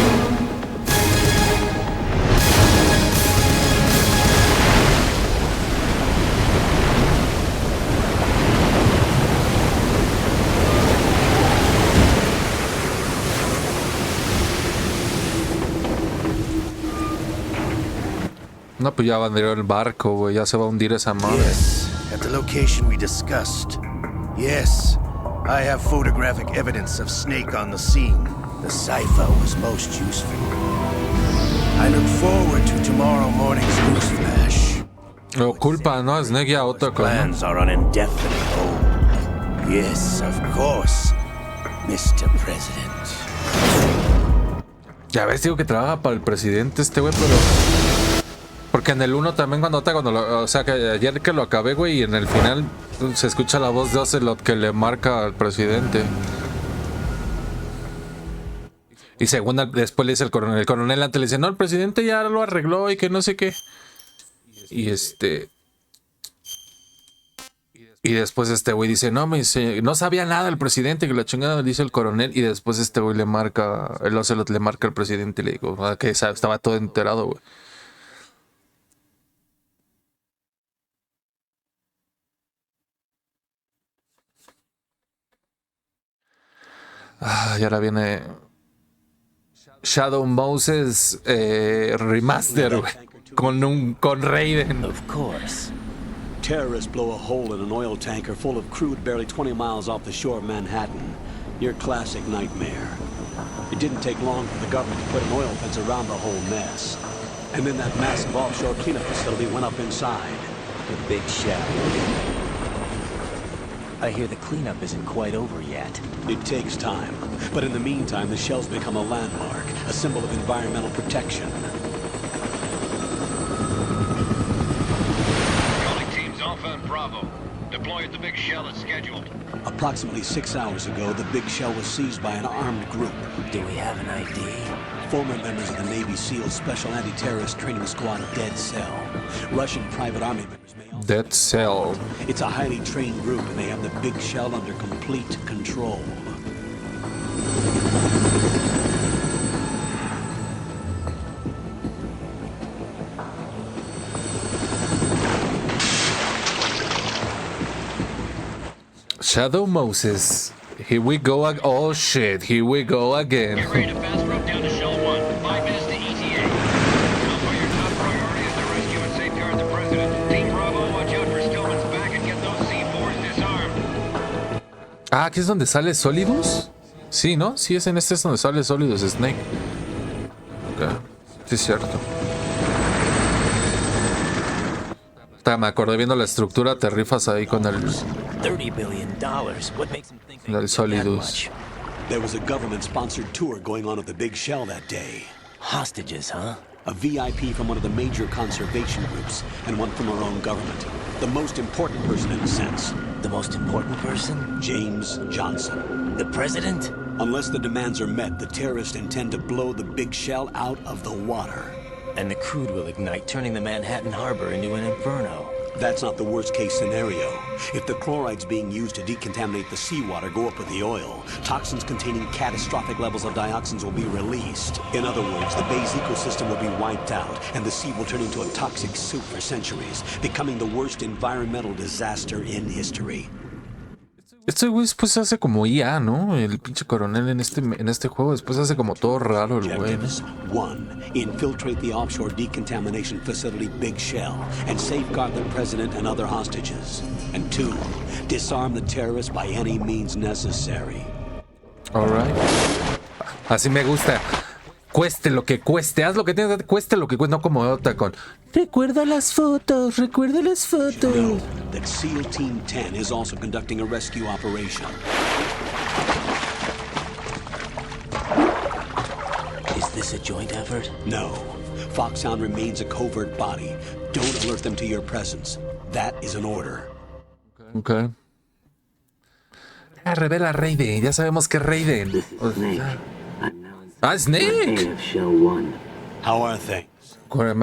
No, pues ya banderó el barco, güey. Ya se va a hundir esa madre. Yes, at the location we discussed. Yes, I have photographic evidence of Snake on the scene. The cipher was most useful. I look forward to tomorrow morning's news flash. Lo culpa, ¿no? Snake ya otra cosa. Plans are on indefinite hold. Yes, of course, Mr. President. Ya ves, digo que trabaja para el presidente este güey, pero... Porque en el 1 también o sea, que ayer que lo acabé, güey, y en el final se escucha la voz de Ocelot que le marca al presidente. Y según después le dice el coronel antes le dice, no, el presidente ya lo arregló y que no sé qué. Y y después este güey dice, no, me dice, no sabía nada el presidente, que la chingada, dice el coronel. Y después este güey el Ocelot le marca al presidente y le digo, que estaba todo enterado, güey. Ah, y ahora viene Shadow Moses Remaster, güey, con Raiden. Of course. Terrorists blow a hole in an oil tanker full of crude barely 20 miles off the shore of Manhattan. Your classic nightmare. It didn't take long for the government to put an oil fence around the whole mess. And then that massive offshore cleanup facility went up inside. The big shell. I hear the cleanup isn't quite over yet. It takes time. But in the meantime, the shell's become a landmark, a symbol of environmental protection. Calling teams Alpha and Bravo. Deploy at the big shell as scheduled. Approximately 6 hours ago, the big shell was seized by an armed group. Do we have an ID? Former members of the Navy SEAL Special Anti-Terrorist Training Squad Dead Cell. Russian private army members may also... Dead Cell. It's a highly trained group, and they have the big shell under complete control. Shadow Moses. Here we go. Oh shit, here we go again. Get ready to fast rope down to Shell 1. 5 minutes to ETA. Alpha, your top priority is to rescue and safeguard the president. Team Bravo, watch out for Stillman's back and get those C4s disarmed. Ah, ¿aquí es donde sale Solidus? Sí, ¿no? Sí, es en este es donde sale Solidus Snake. Ok, sí es cierto. Me acordé viendo la estructura, te rifas ahí con el... $30 billion. What makes him think El Solidus. There was a government-sponsored tour going on at the big shell that day. Hostages, huh? A VIP from one of the major conservation groups, and one from our own government. The most important person in a sense. The most important person? James Johnson. The president? Unless the demands are met, the terrorists intend to blow the big shell out of the water. And the crude will ignite, turning the Manhattan harbor into an inferno. That's not the worst-case scenario. If the chlorides being used to decontaminate the seawater go up with the oil, toxins containing catastrophic levels of dioxins will be released. In other words, the bay's ecosystem will be wiped out, and the sea will turn into a toxic soup for centuries, becoming the worst environmental disaster in history. Este güey después hace como IA, ¿no? El pinche coronel en este juego después hace como todo raro el güey. 1. Infiltrate the offshore decontamination facility Big Shell and safeguard the president and other hostages. And 2. Disarm the terrorists by any means necessary. Alright. Así me gusta. Cueste lo que cueste, haz lo que tengas, cueste lo que cueste, no como otra con recuerda las fotos, recuerda las fotos. Know that SEAL Team 10 is also conducting a rescue operation. Is this a joint effort? No. Foxhound remains a covert body. Don't alert them to your presence. That is an order. Okay. Ah, revela Raiden, ya sabemos que Raiden. Ah, Snake. How are things?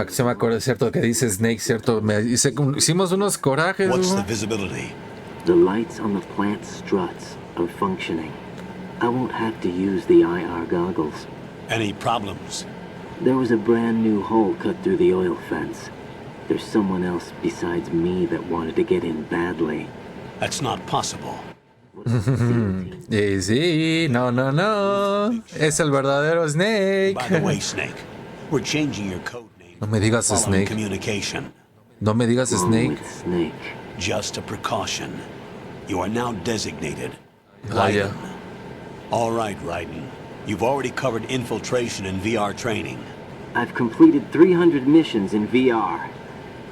Se me acuerda, cierto, que dice Snake, cierto. Hicimos unos corajes. What's the visibility? The lights on the plant struts are functioning. I won't have to use the IR goggles. Any problems? There was a brand new hole cut through the oil fence. There's someone else besides me that wanted to get in badly. That's not possible. Sí, no. Es el verdadero Snake. By the way, Snake, we're changing your code name. No me digas Snake. Communication. No me digas Snake. Just a precaution. You are now designated Raiden. All right, Raiden. You've already covered infiltration and VR training. I've completed 300 missions in VR.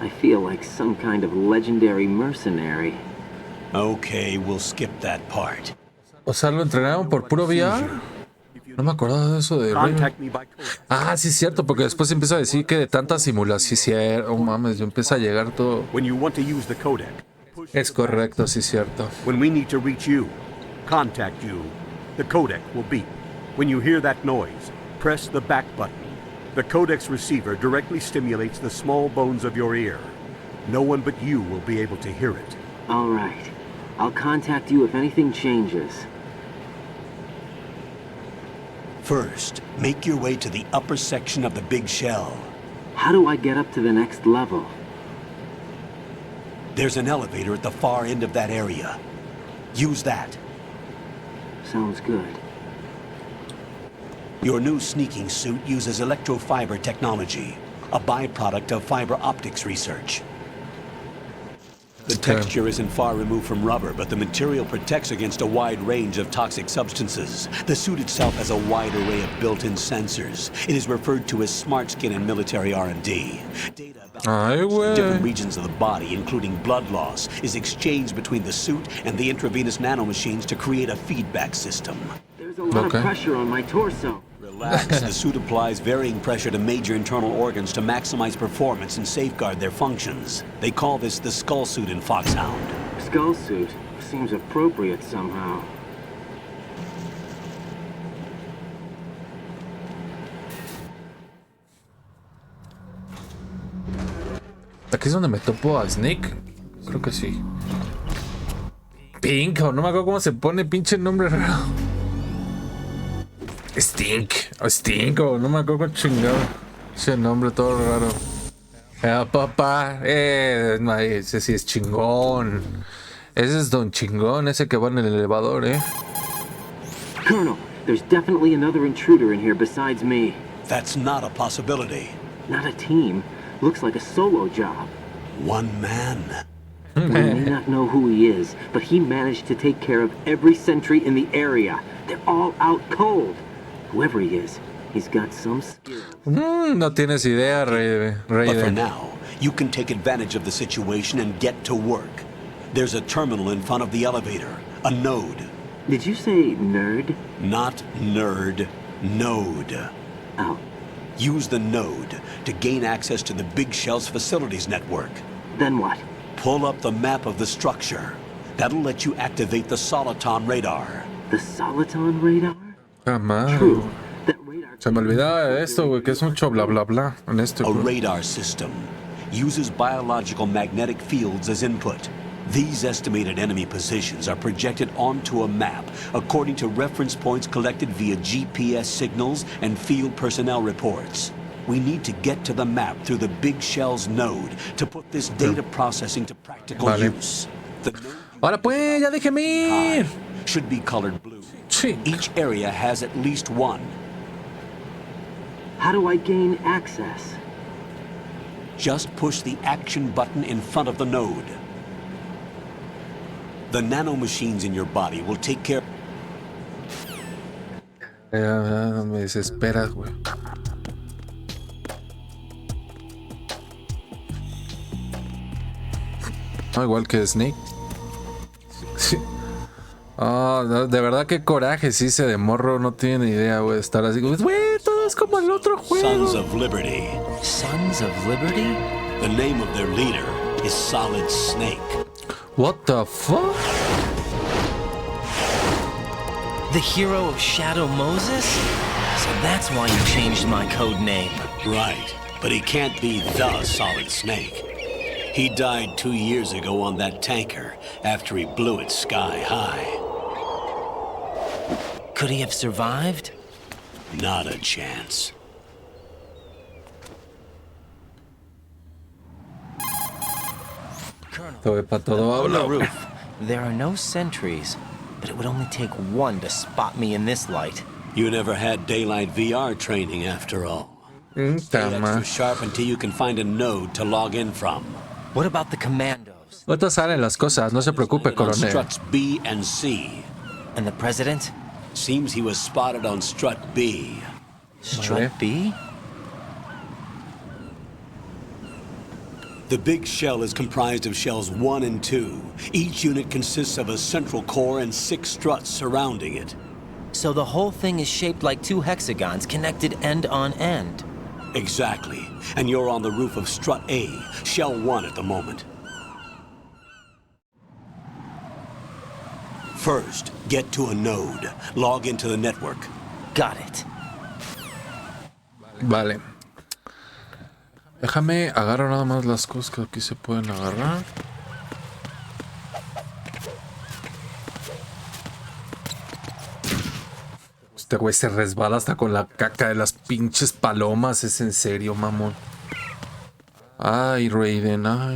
I feel like some kind of legendary mercenary. Okay, we'll skip that part. O sea, lo entrenaron por puro VR. No me acordaba de eso de Raven. Ah, sí es cierto, porque después empieza a decir que de tanta simulación, oh mames, yo empieza a llegar todo. When you want to use the codec. Es correcto, sí es cierto. When we need to reach you, contact you, the codec will beep. When you hear that noise, press the back button. The codec's receiver directly stimulates the small bones of your ear. No one but you will be able to hear it. All right. I'll contact you if anything changes. First, make your way to the upper section of the big shell. How do I get up to the next level? There's an elevator at the far end of that area. Use that. Sounds good. Your new sneaking suit uses electrofiber technology, a byproduct of fiber optics research. The texture isn't far removed from rubber, but the material protects against a wide range of toxic substances. The suit itself has a wide array of built-in sensors. It is referred to as smart skin in military R&D. Data about different regions of the body, including blood loss, is exchanged between the suit and the intravenous nanomachines to create a feedback system. There's a lot of pressure on my torso. Relax. The suit applies varying pressure to major internal organs to maximize performance and safeguard their functions. They call this the skull suit in Foxhound. Skull suit seems appropriate somehow. ¿Aquí es donde me topo a Snake? Creo que sí. Pink, o no me acuerdo cómo se pone, pinche nombre raro. Stink, o no me acuerdo con chingado. Ese nombre todo raro. Papá, no, ese sí es chingón. Ese es Don Chingón, ese que va en el elevador, Colonel, there's definitely another intruder in here besides me. That's not a possibility. Not a team. Looks like a solo job. One man. We may not know who he is, but he managed to take care of every sentry in the area. They're all out cold. Whoever he is, he's got some skill. No tienes idea, Raiden. But for now, you can take advantage of the situation and get to work. There's a terminal in front of the elevator. A node. Did you say nerd? Not nerd. Node. Oh. Use the node to gain access to the Big Shell's facilities network. Then what? Pull up the map of the structure. That'll let you activate the Soliton radar. The Soliton radar? True. Se me olvidaba de esto, güey, que es mucho bla bla bla en este. A radar system uses biological magnetic fields as input. These estimated enemy positions are projected onto a map according to reference points collected via GPS signals and field personnel reports. We need to get to the map through the Big Shell's node to put this data processing to practical use. The node Ahora pues, ya déjeme ir. Should be colored blue. Sí. Each area has at least one. How do I gain access? Just push the action button in front of the node. The nanomachines in your body will take care. Me desesperas, güey. No, igual que Snake. Sí. Oh, de verdad que coraje, sí, de morro, no tiene ni idea, güey, estar así, güey, todo es como el otro juego. Sons of Liberty. Sons of Liberty? The name of their leader is Solid Snake. What the fuck? The hero of Shadow Moses? So that's why you changed my code name. Right, but he can't be the Solid Snake. He died 2 years ago on that tanker after he blew it sky high. Could he have survived? Not a chance. Colonel, on the roof, there are no sentries, but it would only take one to spot me in this light. You never had daylight VR training after all. Stay extra sharp until you can find a node to log in from. What about the commandos? Ahorita salen las cosas, no se preocupe, coronel. Struts B and C. And the president? Seems he was spotted on strut B. Strut B? The big shell is comprised of shells 1 and 2. Each unit consists of a central core and 6 struts surrounding it. So the whole thing is shaped like 2 hexagons connected end on end. Exactly. And you're on the roof of strut A, shell 1 at the moment. First, get to a node. Log into the network. Got it. Vale. Déjame agarrar nada más las cosas que aquí se pueden agarrar. Este güey se resbala hasta con la caca de las pinches palomas. Es en serio, mamón. Ay, Raiden, ay.